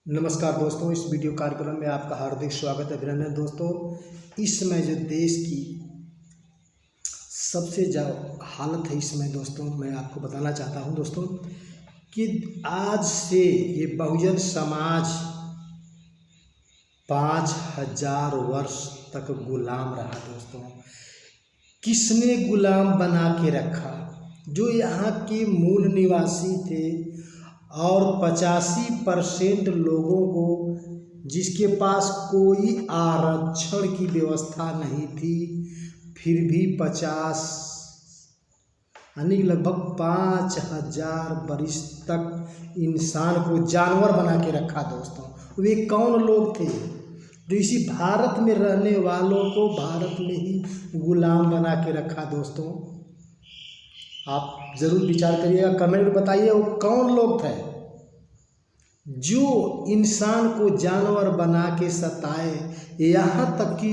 नमस्कार दोस्तों, इस वीडियो कार्यक्रम में आपका हार्दिक स्वागत अभिनंदन। दोस्तों, इस समय जो देश की सबसे जो हालत है इस समय दोस्तों, मैं आपको बताना चाहता हूं दोस्तों कि आज से ये बहुजन समाज 5000 वर्ष तक गुलाम रहा। दोस्तों, किसने गुलाम बना के रखा? जो यहाँ के मूल निवासी थे और 85% लोगों को, जिसके पास कोई आरक्षण की व्यवस्था नहीं थी, फिर भी 50 यानी लगभग 5000 वर्ष तक इंसान को जानवर बना के रखा। दोस्तों, वे कौन लोग थे? जो इसी भारत में रहने वालों को भारत में ही गुलाम बना के रखा। दोस्तों, आप ज़रूर विचार करिएगा, कमेंट में बताइए वो कौन लोग थे जो इंसान को जानवर बना के सताए, यहाँ तक कि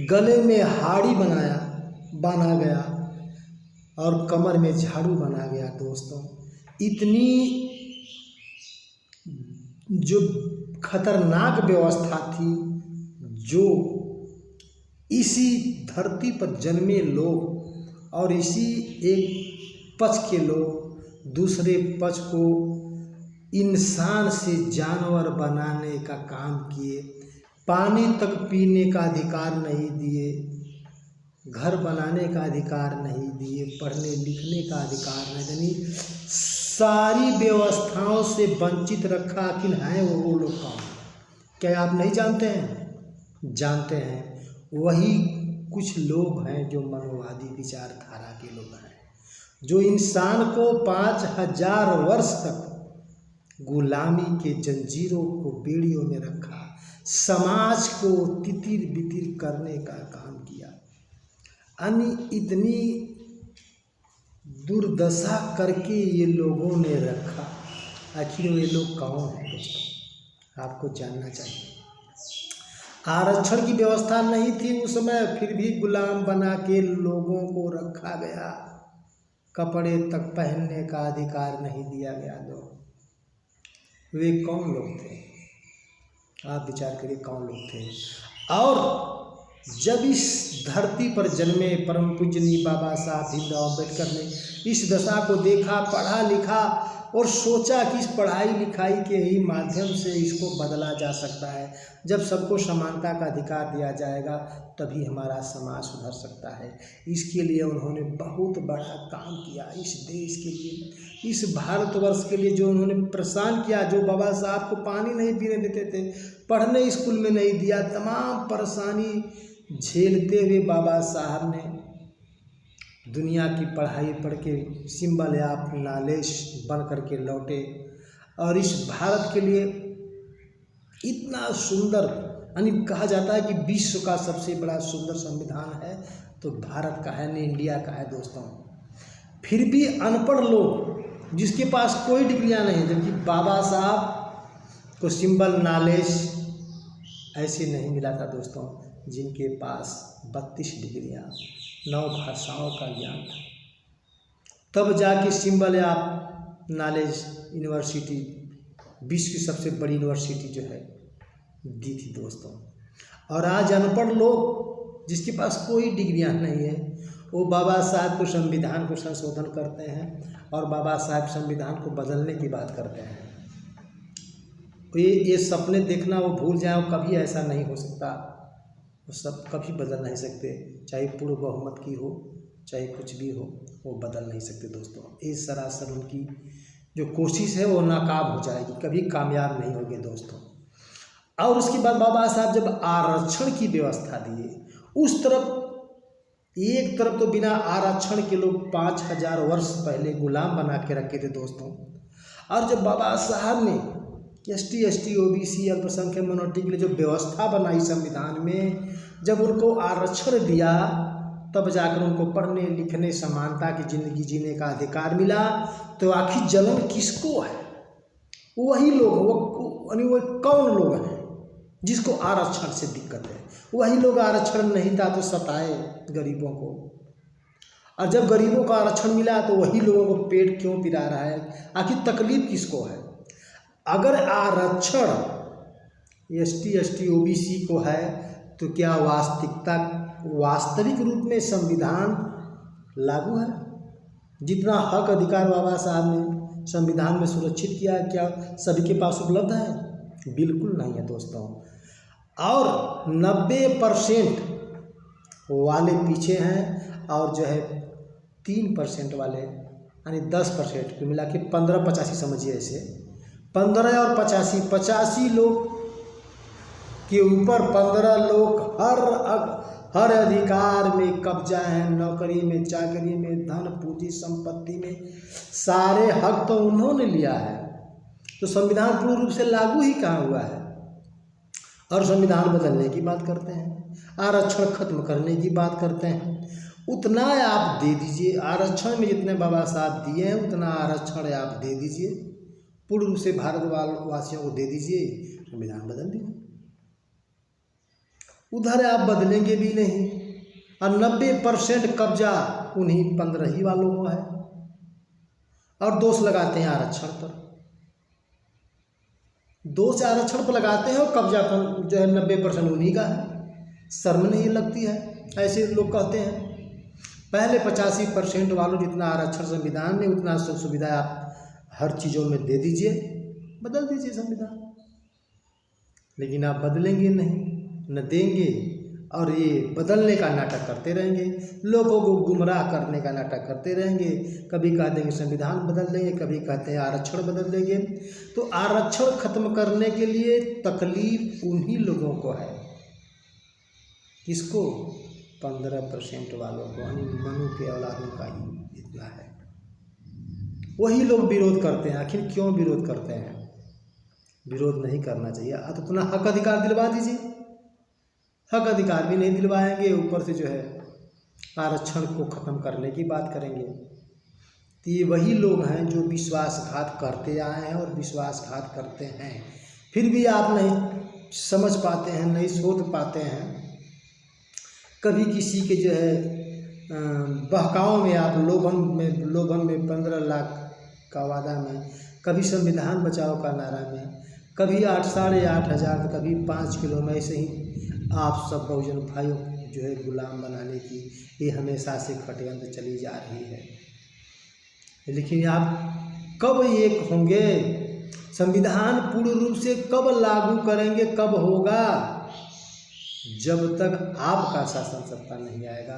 गले में हाड़ी बना गया और कमर में झाड़ू बना गया। दोस्तों, इतनी जो खतरनाक व्यवस्था थी, जो इसी धरती पर जन्मे लोग और इसी एक पक्ष के लोग दूसरे पक्ष को इंसान से जानवर बनाने का काम किए। पानी तक पीने का अधिकार नहीं दिए, घर बनाने का अधिकार नहीं दिए, पढ़ने लिखने का अधिकार नहीं दिए, सारी व्यवस्थाओं से वंचित रखा। आखिर हैं वो लोग कौन? क्या आप नहीं जानते हैं? जानते हैं, वही कुछ लोग हैं जो मनोवादी विचारधारा के लोग हैं, जो इंसान को 5000 वर्ष तक गुलामी के जंजीरों को बेड़ियों में रखा, समाज को तितिर बितिर करने का काम किया। इतनी दुर्दशा करके ये लोगों ने रखा। आखिर ये लोग कौन हैं? दोस्तों, आपको जानना चाहिए। आरक्षण की व्यवस्था नहीं थी उस समय, फिर भी गुलाम बना के लोगों को रखा गया। कपड़े तक पहनने का अधिकार नहीं दिया गया। लोग वे कौन लोग थे? आप विचार करिए, कौन लोग थे? और जब इस धरती पर जन्मे परम पूजनीय बाबा साहब भीमराव अम्बेडकर ने इस दशा को देखा, पढ़ा लिखा और सोचा कि इस पढ़ाई लिखाई के ही माध्यम से इसको बदला जा सकता है। जब सबको समानता का अधिकार दिया जाएगा तभी हमारा समाज सुधर सकता है। इसके लिए उन्होंने बहुत बड़ा काम किया। इस देश के लिए, इस भारतवर्ष के लिए जो उन्होंने परेशान किया, जो बाबा साहब को पानी नहीं पीने देते थे, पढ़ने स्कूल में नहीं दिया, तमाम परेशानी झेलते हुए बाबा साहब ने दुनिया की पढ़ाई पढ़ के सिंबल ऑफ नॉलेज बन करके लौटे और इस भारत के लिए इतना सुंदर, यानी कहा जाता है कि विश्व का सबसे बड़ा सुंदर संविधान है तो भारत का है, नहीं इंडिया का है। दोस्तों, फिर भी अनपढ़ लोग जिसके पास कोई डिग्रियां नहीं, जबकि बाबा साहब को सिंबल नॉलेज ऐसे नहीं मिला था। दोस्तों, जिनके पास 32 डिग्रियां, 9 भाषाओं का ज्ञान था, तब जाके सिंबल ऑफ नॉलेज यूनिवर्सिटी, विश्व की सबसे बड़ी यूनिवर्सिटी जो है, दी थी। दोस्तों, और आज अनपढ़ लोग जिसके पास कोई डिग्रियां नहीं है, वो बाबा साहब को संविधान को संशोधन करते हैं और बाबा साहब संविधान को बदलने की बात करते हैं। ये सपने देखना वो भूल जाए, कभी ऐसा नहीं हो सकता। वो सब कभी बदल नहीं सकते, चाहे पूर्ण बहुमत की हो, चाहे कुछ भी हो, वो बदल नहीं सकते। दोस्तों, ये सरासर उनकी जो कोशिश है वो नाकाम हो जाएगी, कभी कामयाब नहीं होगी। दोस्तों, और उसके बाद बाबा साहब जब आरक्षण की व्यवस्था दिए, उस तरफ एक तरफ तो बिना आरक्षण के लोग 5000 वर्ष पहले गुलाम बना के रखे थे। दोस्तों, और जब बाबा साहब ने ST ST OBC अल्पसंख्यक मिनोरिटी के लिए जो व्यवस्था बनाई संविधान में, जब उनको आरक्षण दिया, तब जाकर उनको पढ़ने लिखने, समानता की ज़िंदगी जीने का अधिकार मिला। तो आखिर जलन किसको है? वही लोग, वो कौन लोग हैं जिसको आरक्षण से दिक्कत है? वही लोग आरक्षण नहीं था तो सताए गरीबों को, और जब गरीबों को आरक्षण मिला तो वही लोगों को पेट क्यों पिला रहा है? आखिर तकलीफ किसको है? अगर आरक्षण ST ST OBC को है तो क्या वास्तविक रूप में संविधान लागू है? जितना हक अधिकार बाबा साहब ने संविधान में सुरक्षित किया है, क्या सभी के पास उपलब्ध है? बिल्कुल नहीं है दोस्तों। और 90% वाले पीछे हैं और जो है 3% वाले यानी 10% मिला के 15-85 समझिए। ऐसे 15 और 85 लोग के ऊपर 15 लोग हर अधिकार में कब्जा है, नौकरी में, चाकरी में, धन पूंजी संपत्ति में, सारे हक तो उन्होंने लिया है। तो संविधान पूर्ण रूप से लागू ही कहाँ हुआ है? और संविधान बदलने की बात करते हैं, आरक्षण खत्म करने की बात करते हैं। उतना आप दे दीजिए, आरक्षण में जितने बाबा साहब दिए हैं उतना आरक्षण आप दे दीजिए, पूर्ण रूप से भारत वासियों को दे दीजिए, संविधान बदल दीजिए। उधर आप बदलेंगे भी नहीं और 90% कब्जा उन्हीं 15 ही वालों को है और दोष लगाते हैं आरक्षण पर। दोष आरक्षण पर लगाते हैं और कब्जा जो है 90% उन्हीं का है। शर्म नहीं लगती है? ऐसे लोग कहते हैं। पहले 85% वालों जितना आरक्षण संविधान में, उतना सुख सुविधा आप हर चीज़ों में दे दीजिए, बदल दीजिए संविधान। लेकिन आप बदलेंगे नहीं, न देंगे और ये बदलने का नाटक करते रहेंगे, लोगों को गुमराह करने का नाटक करते रहेंगे। कभी कहते हैं संविधान बदल देंगे, कभी कहते हैं आरक्षण बदल देंगे। तो आरक्षण खत्म करने के लिए तकलीफ उन्हीं लोगों को है। किसको? 15% वालों को, यानी मनु के औलादों का ही इतना है। वही लोग विरोध करते हैं। आखिर क्यों विरोध करते हैं? विरोध नहीं करना चाहिए। तो अपना हक अधिकार दिलवा दीजिए। हक अधिकार भी नहीं दिलवाएंगे, ऊपर से जो है आरक्षण को ख़त्म करने की बात करेंगे। तो ये वही लोग हैं जो विश्वासघात करते आए हैं और विश्वासघात करते हैं। फिर भी आप नहीं समझ पाते हैं, नहीं सोच पाते हैं। कभी किसी के जो है बहकाव में आप लोभन में 15 लाख का वादा में, कभी संविधान बचाओ का नारा में, कभी 8 साढ़े 8 हज़ार, कभी 5 किलो में, ऐसे ही आप सब बहुजन भाइयों जो है गुलाम बनाने की ये हमेशा से खटयंत्र चली जा रही है। लेकिन आप कब एक होंगे? संविधान पूर्ण रूप से कब लागू करेंगे? कब होगा? जब तक आपका शासन सत्ता नहीं आएगा,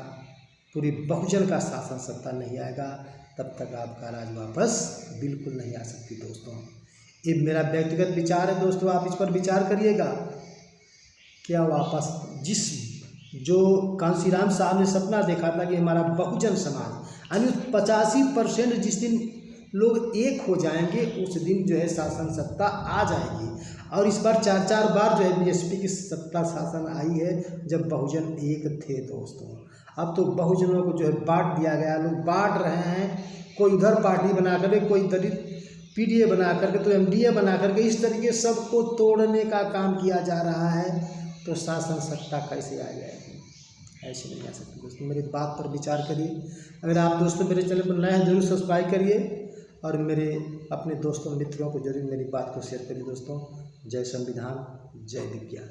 पूरी बहुजन का शासन सत्ता नहीं आएगा, तब तक आपका राज वापस बिल्कुल नहीं आ सकती दोस्तों। ये मेरा व्यक्तिगत विचार है दोस्तों, आप इस पर विचार करिएगा। क्या वापस जो कांशीराम साहब ने सपना देखा था कि हमारा बहुजन समाज यानी 85% जिस दिन लोग एक हो जाएंगे उस दिन जो है शासन सत्ता आ जाएगी। और इस बार 4 बार जो है BSP की सत्ता शासन आई है जब बहुजन एक थे दोस्तों। अब तो बहुजनों को जो है बांट दिया गया, लोग बांट रहे हैं। कोई उधर पार्टी बना करके, कोई दलित PDA बना करके, तो MDA बना करके, इस तरीके सबको तोड़ने का काम किया जा रहा है। तो शासन सत्ता कैसे आ जाएगी? ऐसे नहीं आ सकती दोस्तों। मेरी बात पर विचार करिए। अगर आप दोस्तों मेरे चैनल पर नए हैं जरूर सब्सक्राइब करिए और मेरे अपने दोस्तों मित्रों को जरूर मेरी बात को शेयर करिए दोस्तों। जय संविधान, जय विज्ञान।